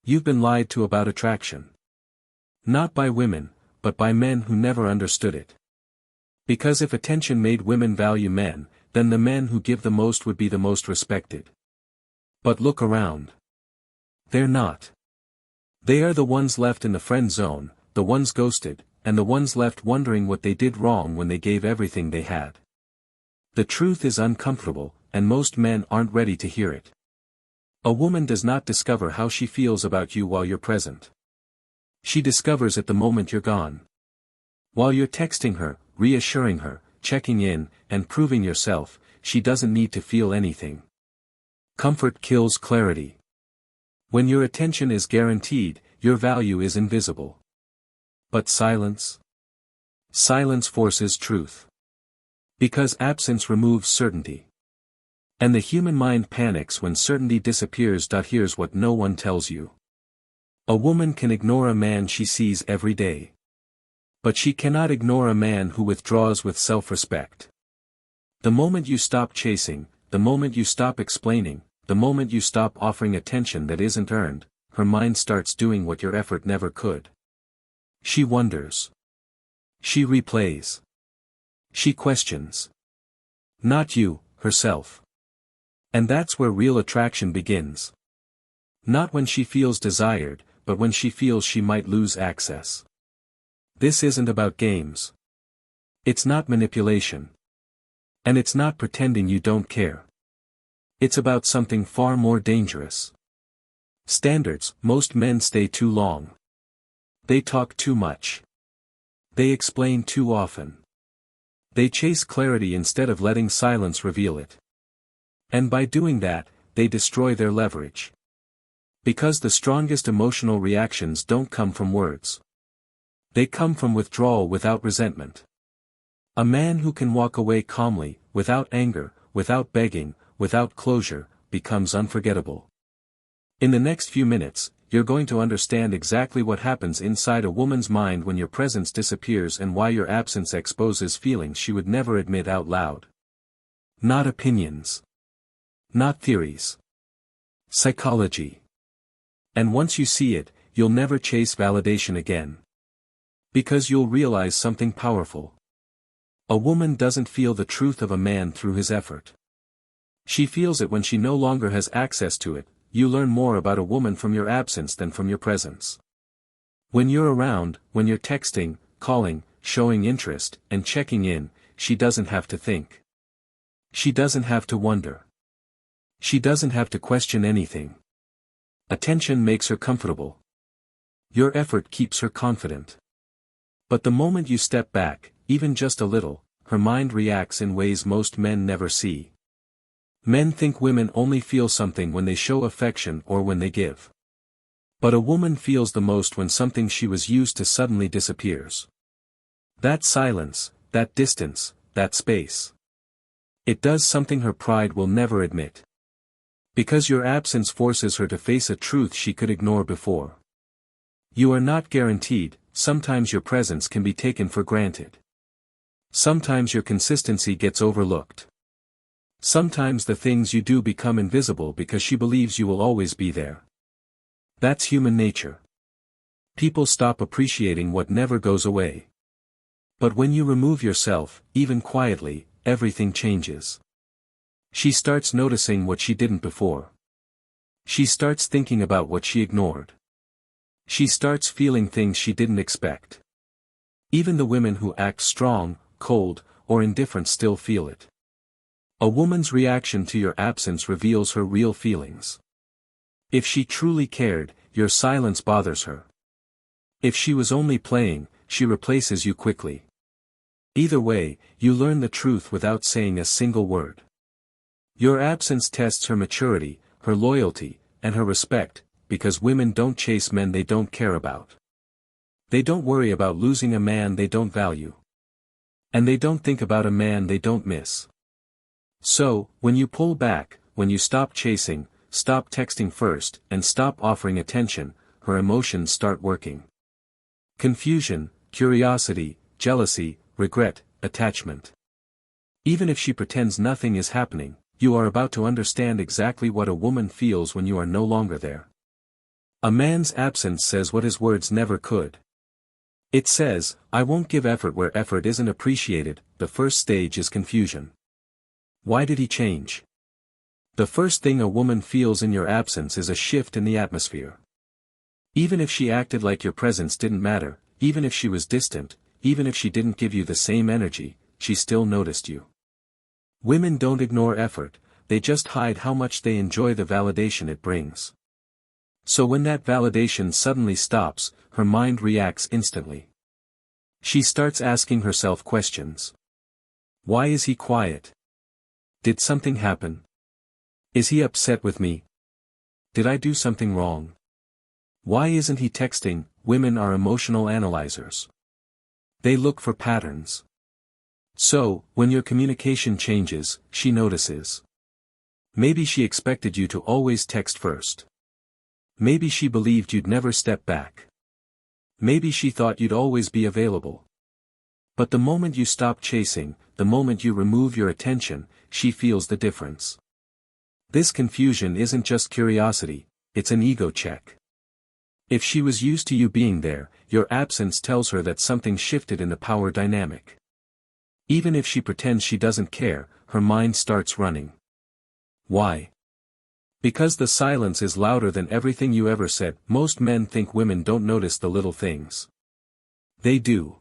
You've been lied to about attraction. Not by women, but by men who never understood it. Because if attention made women value men, then the men who give the most would be the most respected. But look around. They're not. They are the ones left in the friend zone, the ones ghosted, and the ones left wondering what they did wrong when they gave everything they had. The truth is uncomfortable, and most men aren't ready to hear it. A woman does not discover how she feels about you while you're present. She discovers it the moment you're gone. While you're texting her, reassuring her, checking in, and proving yourself, she doesn't need to feel anything. Comfort kills clarity. When your attention is guaranteed, your value is invisible. But silence? Silence forces truth. Because absence removes certainty. And the human mind panics when certainty disappears. Here's what no one tells you. A woman can ignore a man she sees every day. But she cannot ignore a man who withdraws with self-respect. The moment you stop chasing, the moment you stop explaining, the moment you stop offering attention that isn't earned, her mind starts doing what your effort never could. She wonders. She replays. She questions. Not you, herself. And that's where real attraction begins. Not when she feels desired, but when she feels she might lose access. This isn't about games. It's not manipulation. And it's not pretending you don't care. It's about something far more dangerous. Standards. Most men stay too long. They talk too much. They explain too often. They chase clarity instead of letting silence reveal it. And by doing that, they destroy their leverage. Because the strongest emotional reactions don't come from words. They come from withdrawal without resentment. A man who can walk away calmly, without anger, without begging, without closure, becomes unforgettable. In the next few minutes, you're going to understand exactly what happens inside a woman's mind when your presence disappears and why your absence exposes feelings she would never admit out loud. Not opinions. Not theories. Psychology. And once you see it, you'll never chase validation again. Because you'll realize something powerful. A woman doesn't feel the truth of a man through his effort. She feels it when she no longer has access to it. You learn more about a woman from your absence than from your presence. When you're around, when you're texting, calling, showing interest, and checking in, she doesn't have to think. She doesn't have to wonder. She doesn't have to question anything. Attention makes her comfortable. Your effort keeps her confident. But the moment you step back, even just a little, her mind reacts in ways most men never see. Men think women only feel something when they show affection or when they give. But a woman feels the most when something she was used to suddenly disappears. That silence, that distance, that space. It does something her pride will never admit. Because your absence forces her to face a truth she could ignore before. You are not guaranteed. Sometimes your presence can be taken for granted. Sometimes your consistency gets overlooked. Sometimes the things you do become invisible because she believes you will always be there. That's human nature. People stop appreciating what never goes away. But when you remove yourself, even quietly, everything changes. She starts noticing what she didn't before. She starts thinking about what she ignored. She starts feeling things she didn't expect. Even the women who act strong, cold, or indifferent still feel it. A woman's reaction to your absence reveals her real feelings. If she truly cared, your silence bothers her. If she was only playing, she replaces you quickly. Either way, you learn the truth without saying a single word. Your absence tests her maturity, her loyalty, and her respect, because women don't chase men they don't care about. They don't worry about losing a man they don't value. And they don't think about a man they don't miss. So, when you pull back, when you stop chasing, stop texting first, and stop offering attention, her emotions start working. Confusion, curiosity, jealousy, regret, attachment. Even if she pretends nothing is happening, you are about to understand exactly what a woman feels when you are no longer there. A man's absence says what his words never could. It says, I won't give effort where effort isn't appreciated. The first stage is confusion. Why did he change? The first thing a woman feels in your absence is a shift in the atmosphere. Even if she acted like your presence didn't matter, even if she was distant, even if she didn't give you the same energy, she still noticed you. Women don't ignore effort, they just hide how much they enjoy the validation it brings. So when that validation suddenly stops, her mind reacts instantly. She starts asking herself questions. Why is he quiet? Did something happen? Is he upset with me? Did I do something wrong? Why isn't he texting? Women are emotional analyzers. They look for patterns. So, when your communication changes, she notices. Maybe she expected you to always text first. Maybe she believed you'd never step back. Maybe she thought you'd always be available. But the moment you stop chasing, the moment you remove your attention, she feels the difference. This confusion isn't just curiosity, it's an ego check. If she was used to you being there, your absence tells her that something shifted in the power dynamic. Even if she pretends she doesn't care, her mind starts running. Why? Because the silence is louder than everything you ever said. Most men think women don't notice the little things. They do.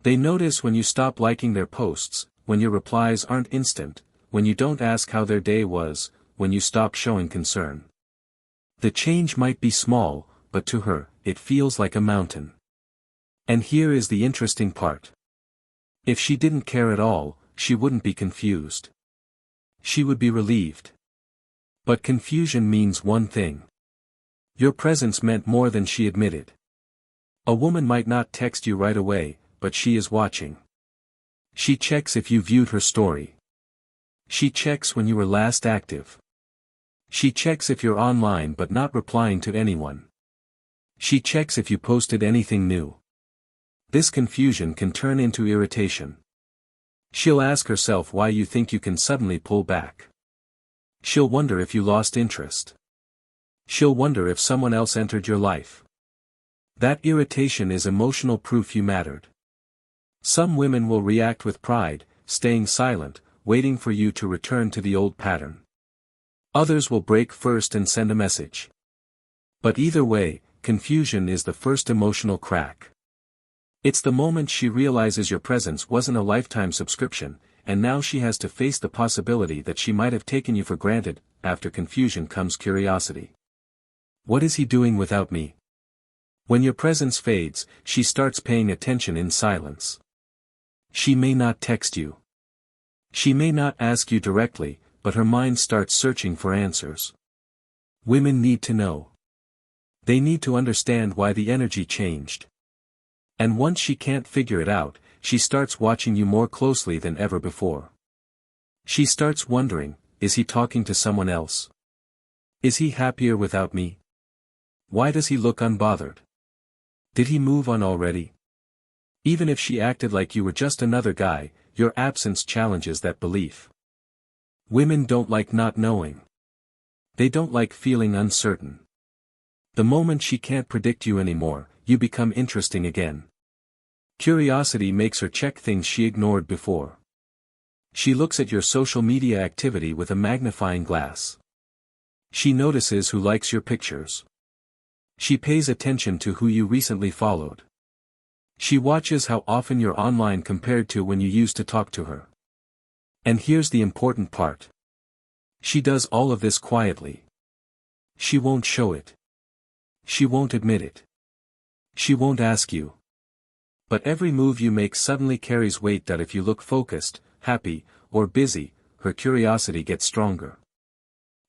They notice when you stop liking their posts, when your replies aren't instant, when you don't ask how their day was, when you stop showing concern. The change might be small, but to her, it feels like a mountain. And here is the interesting part. If she didn't care at all, she wouldn't be confused. She would be relieved. But confusion means one thing. Your presence meant more than she admitted. A woman might not text you right away, but she is watching. She checks if you viewed her story. She checks when you were last active. She checks if you're online but not replying to anyone. She checks if you posted anything new. This confusion can turn into irritation. She'll ask herself why you think you can suddenly pull back. She'll wonder if you lost interest. She'll wonder if someone else entered your life. That irritation is emotional proof you mattered. Some women will react with pride, staying silent, waiting for you to return to the old pattern. Others will break first and send a message. But either way, confusion is the first emotional crack. It's the moment she realizes your presence wasn't a lifetime subscription, and now she has to face the possibility that she might have taken you for granted. After confusion comes curiosity. What is he doing without me? When your presence fades, she starts paying attention in silence. She may not text you. She may not ask you directly, but her mind starts searching for answers. Women need to know. They need to understand why the energy changed. And once she can't figure it out, she starts watching you more closely than ever before. She starts wondering, is he talking to someone else? Is he happier without me? Why does he look unbothered? Did he move on already? Even if she acted like you were just another guy, your absence challenges that belief. Women don't like not knowing. They don't like feeling uncertain. The moment she can't predict you anymore, you become interesting again. Curiosity makes her check things she ignored before. She looks at your social media activity with a magnifying glass. She notices who likes your pictures. She pays attention to who you recently followed. She watches how often you're online compared to when you used to talk to her. And here's the important part. She does all of this quietly. She won't show it. She won't admit it. She won't ask you. But every move you make suddenly carries weight that if you look focused, happy, or busy, her curiosity gets stronger.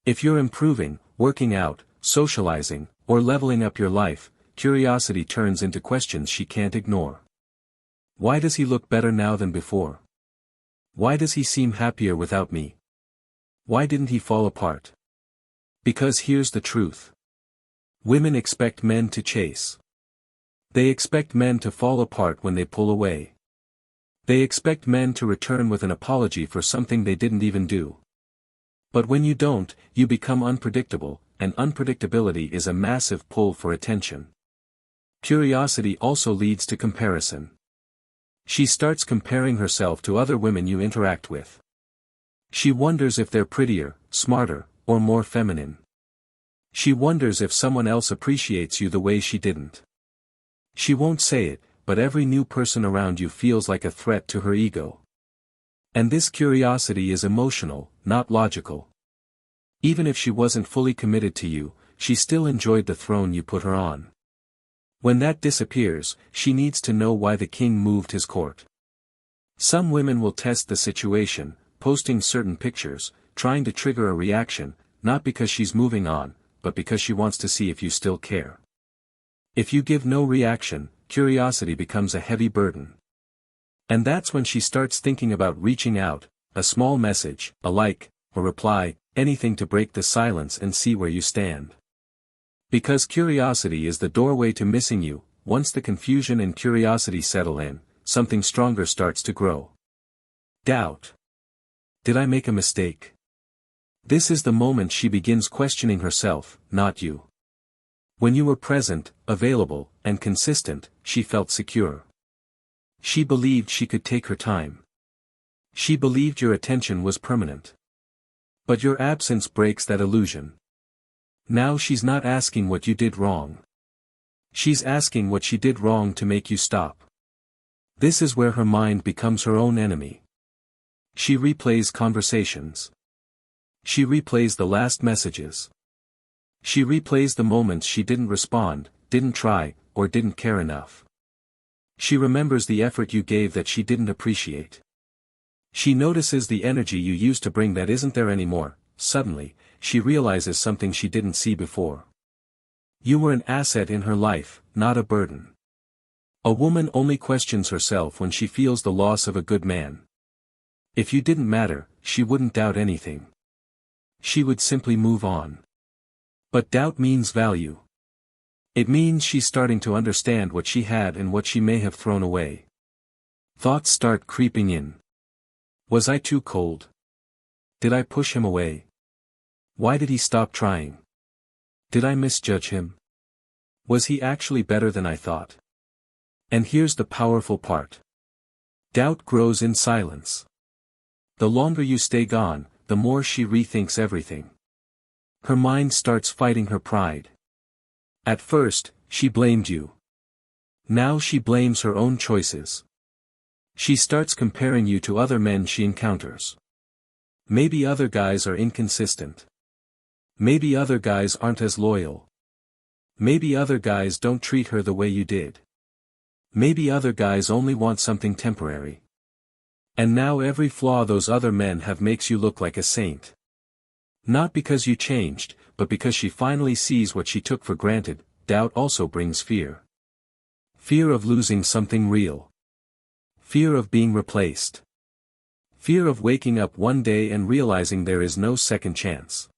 If you're improving, working out, socializing, or leveling up your life, curiosity turns into questions she can't ignore. Why does he look better now than before? Why does he seem happier without me? Why didn't he fall apart? Because here's the truth. Women expect men to chase. They expect men to fall apart when they pull away. They expect men to return with an apology for something they didn't even do. But when you don't, you become unpredictable, and unpredictability is a massive pull for attention. Curiosity also leads to comparison. She starts comparing herself to other women you interact with. She wonders if they're prettier, smarter, or more feminine. She wonders if someone else appreciates you the way she didn't. She won't say it, but every new person around you feels like a threat to her ego. And this curiosity is emotional, not logical. Even if she wasn't fully committed to you, she still enjoyed the throne you put her on. When that disappears, she needs to know why the king moved his court. Some women will test the situation, posting certain pictures, trying to trigger a reaction, not because she's moving on, but because she wants to see if you still care. If you give no reaction, curiosity becomes a heavy burden. And that's when she starts thinking about reaching out, a small message, a like, a reply, anything to break the silence and see where you stand. Because curiosity is the doorway to missing you. Once the confusion and curiosity settle in, something stronger starts to grow. Doubt. Did I make a mistake? This is the moment she begins questioning herself, not you. When you were present, available, and consistent, she felt secure. She believed she could take her time. She believed your attention was permanent. But your absence breaks that illusion. Now she's not asking what you did wrong. She's asking what she did wrong to make you stop. This is where her mind becomes her own enemy. She replays conversations. She replays the last messages. She replays the moments she didn't respond, didn't try, or didn't care enough. She remembers the effort you gave that she didn't appreciate. She notices the energy you used to bring that isn't there anymore. Suddenly, she realizes something she didn't see before. You were an asset in her life, not a burden. A woman only questions herself when she feels the loss of a good man. If you didn't matter, she wouldn't doubt anything. She would simply move on. But doubt means value. It means she's starting to understand what she had and what she may have thrown away. Thoughts start creeping in. Was I too cold? Did I push him away? Why did he stop trying? Did I misjudge him? Was he actually better than I thought? And here's the powerful part. Doubt grows in silence. The longer you stay gone, the more she rethinks everything. Her mind starts fighting her pride. At first, she blamed you. Now she blames her own choices. She starts comparing you to other men she encounters. Maybe other guys are inconsistent. Maybe other guys aren't as loyal. Maybe other guys don't treat her the way you did. Maybe other guys only want something temporary. And now every flaw those other men have makes you look like a saint. Not because you changed, but because she finally sees what she took for granted. Doubt also brings fear. Fear of losing something real. Fear of being replaced. Fear of waking up one day and realizing there is no second chance.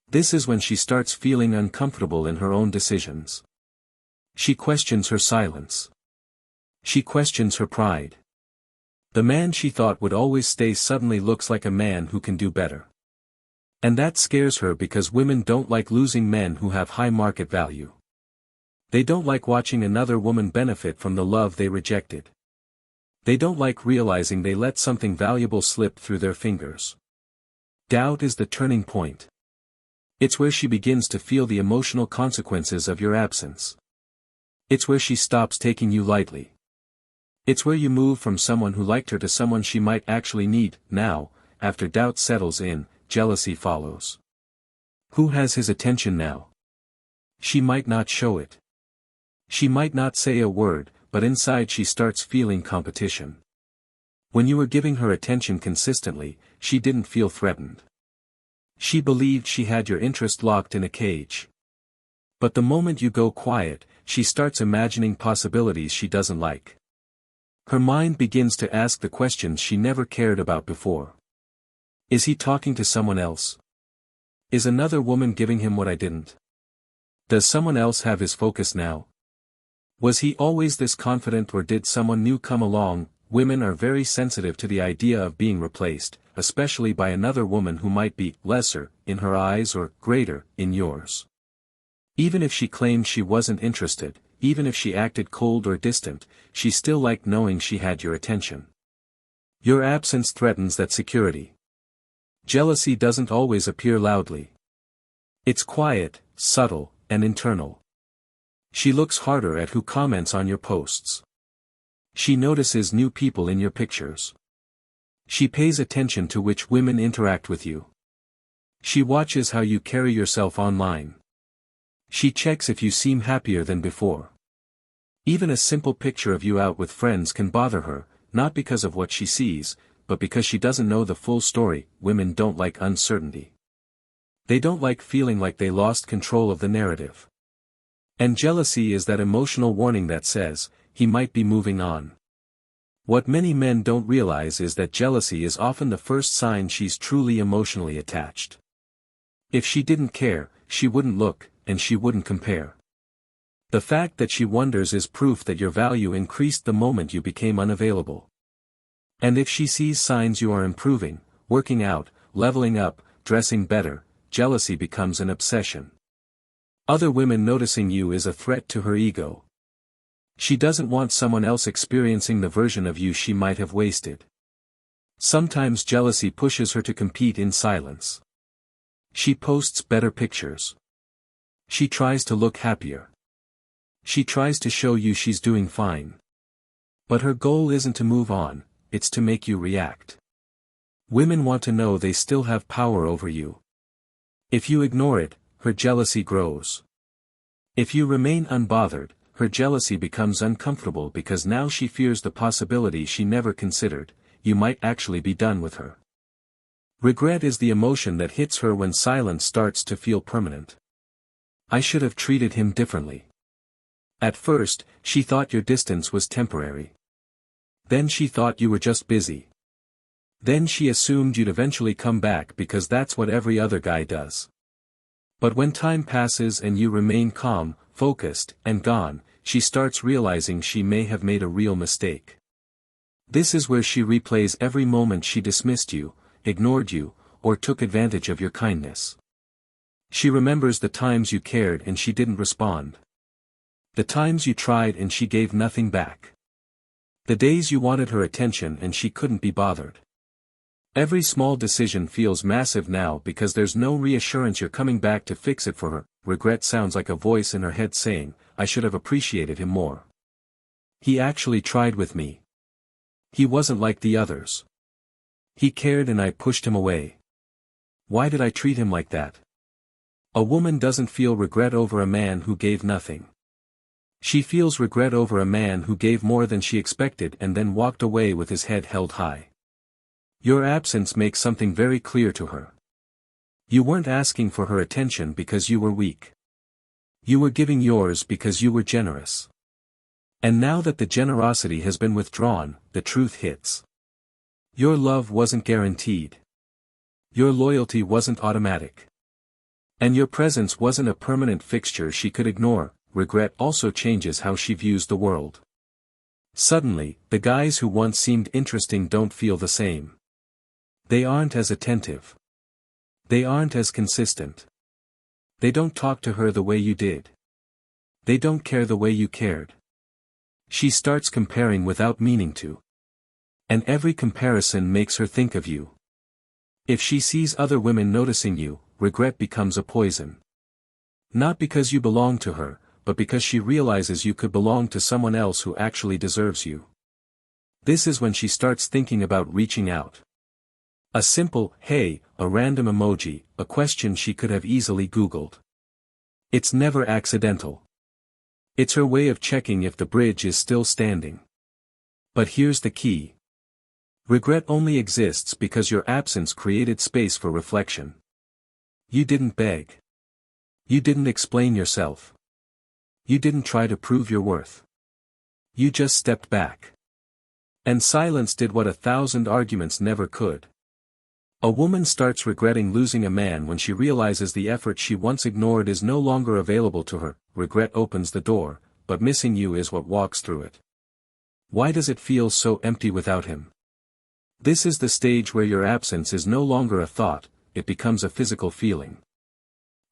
This is when she starts feeling uncomfortable in her own decisions. She questions her silence. She questions her pride. The man she thought would always stay suddenly looks like a man who can do better. And that scares her because women don't like losing men who have high market value. They don't like watching another woman benefit from the love they rejected. They don't like realizing they let something valuable slip through their fingers. Doubt is the turning point. It's where she begins to feel the emotional consequences of your absence. It's where she stops taking you lightly. It's where you move from someone who liked her to someone she might actually need. Now, after doubt settles in, jealousy follows. Who has his attention now? She might not show it. She might not say a word, but inside she starts feeling competition. When you were giving her attention consistently, she didn't feel threatened. She believed she had your interest locked in a cage. But the moment you go quiet, she starts imagining possibilities she doesn't like. Her mind begins to ask the questions she never cared about before. Is he talking to someone else? Is another woman giving him what I didn't? Does someone else have his focus now? Was he always this confident or did someone new come along? women are very sensitive to the idea of being replaced, especially by another woman who might be lesser in her eyes or greater in yours. Even if she claimed she wasn't interested, even if she acted cold or distant, she still liked knowing she had your attention. Your absence threatens that security. Jealousy doesn't always appear loudly. It's quiet, subtle, and internal. She looks harder at who comments on your posts. She notices new people in your pictures. She pays attention to which women interact with you. She watches how you carry yourself online. She checks if you seem happier than before. Even a simple picture of you out with friends can bother her, not because of what she sees, but because she doesn't know the full story. Women don't like uncertainty. They don't like feeling like they lost control of the narrative. And jealousy is that emotional warning that says, he might be moving on. What many men don't realize is that jealousy is often the first sign she's truly emotionally attached. If she didn't care, she wouldn't look, and she wouldn't compare. The fact that she wonders is proof that your value increased the moment you became unavailable. And if she sees signs you are improving, working out, leveling up, dressing better, jealousy becomes an obsession. Other women noticing you is a threat to her ego. She doesn't want someone else experiencing the version of you she might have wasted. Sometimes jealousy pushes her to compete in silence. She posts better pictures. She tries to look happier. She tries to show you she's doing fine. But her goal isn't to move on, it's to make you react. Women want to know they still have power over you. If you ignore it, her jealousy grows. If you remain unbothered, her jealousy becomes uncomfortable because now she fears the possibility she never considered, you might actually be done with her. Regret is the emotion that hits her when silence starts to feel permanent. I should have treated him differently. At first, she thought your distance was temporary. Then she thought you were just busy. Then she assumed you'd eventually come back because that's what every other guy does. But when time passes and you remain calm, focused, and gone, she starts realizing she may have made a real mistake. This is where she replays every moment she dismissed you, ignored you, or took advantage of your kindness. She remembers the times you cared and she didn't respond. The times you tried and she gave nothing back. The days you wanted her attention and she couldn't be bothered. Every small decision feels massive now because there's no reassurance you're coming back to fix it for her. Regret sounds like a voice in her head saying, I should have appreciated him more. He actually tried with me. He wasn't like the others. He cared and I pushed him away. Why did I treat him like that? A woman doesn't feel regret over a man who gave nothing. She feels regret over a man who gave more than she expected and then walked away with his head held high. Your absence makes something very clear to her. You weren't asking for her attention because you were weak. You were giving yours because you were generous. And now that the generosity has been withdrawn, the truth hits. Your love wasn't guaranteed. Your loyalty wasn't automatic. And your presence wasn't a permanent fixture she could ignore. Regret also changes how she views the world. Suddenly, the guys who once seemed interesting don't feel the same. They aren't as attentive. They aren't as consistent. They don't talk to her the way you did. They don't care the way you cared. She starts comparing without meaning to. And every comparison makes her think of you. If she sees other women noticing you, regret becomes a poison. Not because you belong to her, but because she realizes you could belong to someone else who actually deserves you. This is when she starts thinking about reaching out. A simple, hey, a random emoji, a question she could have easily Googled. It's never accidental. It's her way of checking if the bridge is still standing. But here's the key. Regret only exists because your absence created space for reflection. You didn't beg. You didn't explain yourself. You didn't try to prove your worth. You just stepped back. And silence did what 1,000 arguments never could. A woman starts regretting losing a man when she realizes the effort she once ignored is no longer available to her. Regret opens the door, but missing you is what walks through it. Why does it feel so empty without him? This is the stage where your absence is no longer a thought, it becomes a physical feeling.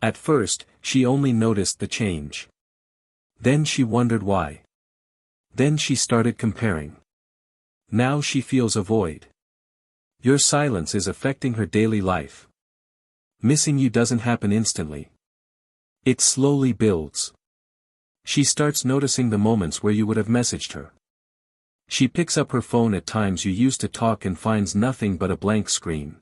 At first, she only noticed the change. Then she wondered why. Then she started comparing. Now she feels a void. Your silence is affecting her daily life. Missing you doesn't happen instantly. It slowly builds. She starts noticing the moments where you would have messaged her. She picks up her phone at times you used to talk and finds nothing but a blank screen.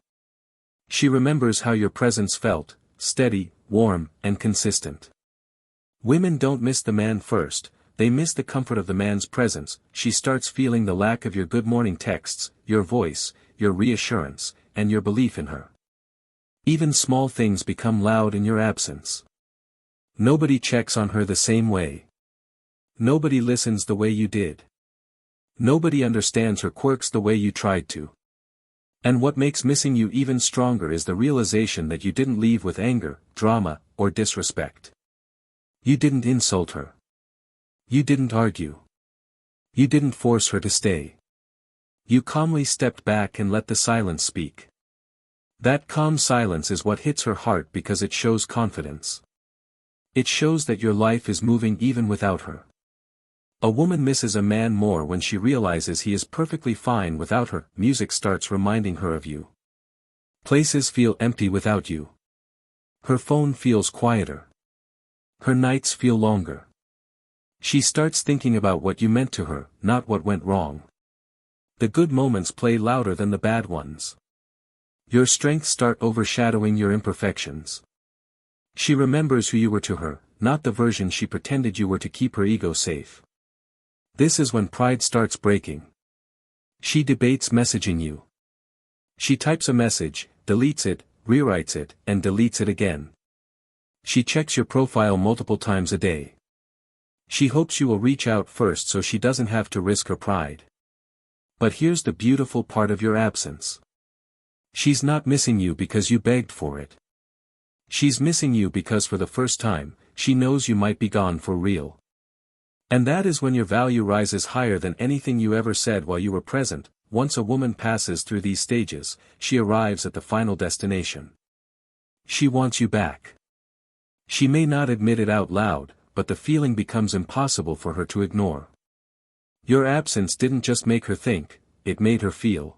She remembers how your presence felt, steady, warm, and consistent. Women don't miss the man first, they miss the comfort of the man's presence. She starts feeling the lack of your good morning texts, your voice, your reassurance, and your belief in her. Even small things become loud in your absence. Nobody checks on her the same way. Nobody listens the way you did. Nobody understands her quirks the way you tried to. And what makes missing you even stronger is the realization that you didn't leave with anger, drama, or disrespect. You didn't insult her. You didn't argue. You didn't force her to stay. You calmly stepped back and let the silence speak. That calm silence is what hits her heart because it shows confidence. It shows that your life is moving even without her. A woman misses a man more when she realizes he is perfectly fine without her. Music starts reminding her of you. Places feel empty without you. Her phone feels quieter. Her nights feel longer. She starts thinking about what you meant to her, not what went wrong. The good moments play louder than the bad ones. Your strengths start overshadowing your imperfections. She remembers who you were to her, not the version she pretended you were to keep her ego safe. This is when pride starts breaking. She debates messaging you. She types a message, deletes it, rewrites it, and deletes it again. She checks your profile multiple times a day. She hopes you will reach out first so she doesn't have to risk her pride. But here's the beautiful part of your absence. She's not missing you because you begged for it. She's missing you because for the first time, she knows you might be gone for real. And that is when your value rises higher than anything you ever said while you were present. Once a woman passes through these stages, she arrives at the final destination. She wants you back. She may not admit it out loud, but the feeling becomes impossible for her to ignore. Your absence didn't just make her think, it made her feel.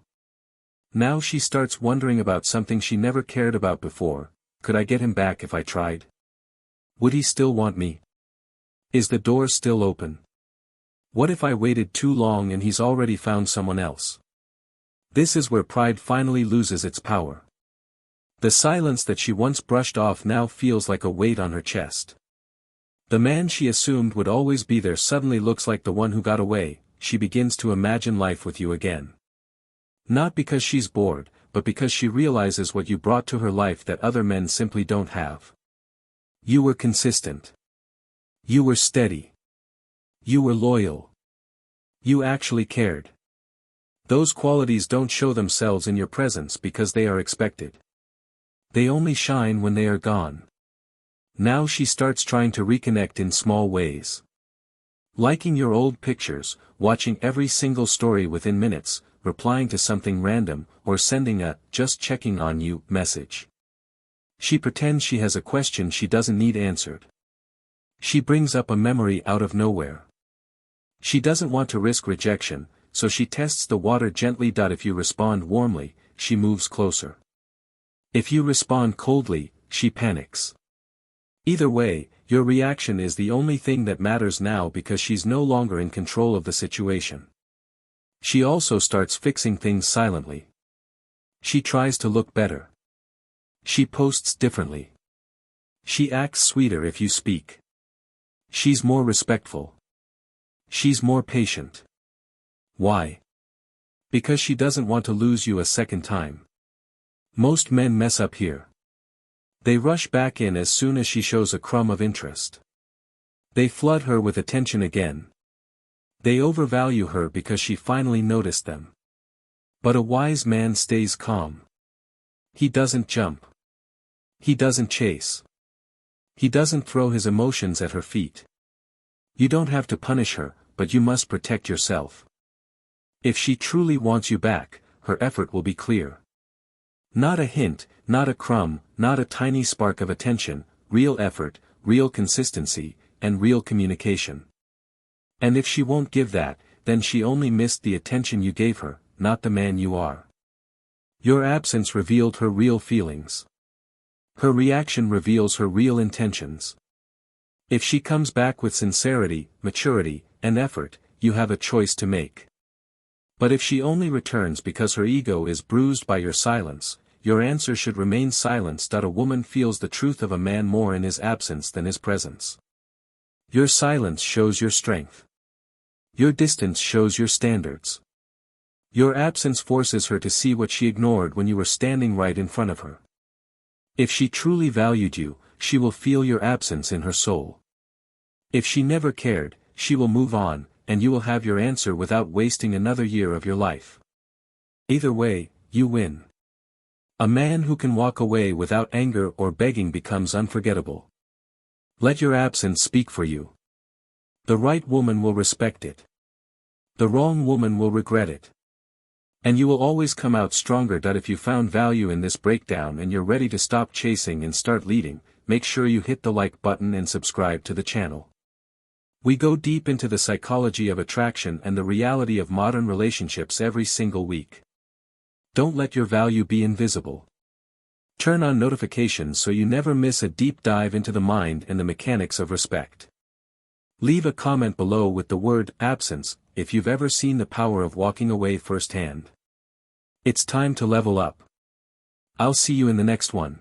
Now she starts wondering about something she never cared about before. Could I get him back if I tried? Would he still want me? Is the door still open? What if I waited too long and he's already found someone else? This is where pride finally loses its power. The silence that she once brushed off now feels like a weight on her chest. The man she assumed would always be there suddenly looks like the one who got away. She begins to imagine life with you again. Not because she's bored, but because she realizes what you brought to her life that other men simply don't have. You were consistent. You were steady. You were loyal. You actually cared. Those qualities don't show themselves in your presence because they are expected. They only shine when they are gone. Now she starts trying to reconnect in small ways. Liking your old pictures, watching every single story within minutes, replying to something random, or sending a "just checking on you" message. She pretends she has a question she doesn't need answered. She brings up a memory out of nowhere. She doesn't want to risk rejection, so she tests the water gently. If you respond warmly, she moves closer. If you respond coldly, she panics. Either way, your reaction is the only thing that matters now because she's no longer in control of the situation. She also starts fixing things silently. She tries to look better. She posts differently. She acts sweeter if you speak. She's more respectful. She's more patient. Why? Because she doesn't want to lose you a second time. Most men mess up here. They rush back in as soon as she shows a crumb of interest. They flood her with attention again. They overvalue her because she finally noticed them. But a wise man stays calm. He doesn't jump. He doesn't chase. He doesn't throw his emotions at her feet. You don't have to punish her, but you must protect yourself. If she truly wants you back, her effort will be clear. Not a hint, not a crumb, not a tiny spark of attention, real effort, real consistency, and real communication. And if she won't give that, then she only missed the attention you gave her, not the man you are. Your absence revealed her real feelings. Her reaction reveals her real intentions. If she comes back with sincerity, maturity, and effort, you have a choice to make. But if she only returns because her ego is bruised by your silence, your answer should remain silence. A woman feels the truth of a man more in his absence than his presence. Your silence shows your strength. Your distance shows your standards. Your absence forces her to see what she ignored when you were standing right in front of her. If she truly valued you, she will feel your absence in her soul. If she never cared, she will move on, and you will have your answer without wasting another year of your life. Either way, you win. A man who can walk away without anger or begging becomes unforgettable. Let your absence speak for you. The right woman will respect it. The wrong woman will regret it. And you will always come out stronger. If you found value in this breakdown and you're ready to stop chasing and start leading, make sure you hit the like button and subscribe to the channel. We go deep into the psychology of attraction and the reality of modern relationships every single week. Don't let your value be invisible. Turn on notifications so you never miss a deep dive into the mind and the mechanics of respect. Leave a comment below with the word absence if you've ever seen the power of walking away firsthand. It's time to level up. I'll see you in the next one.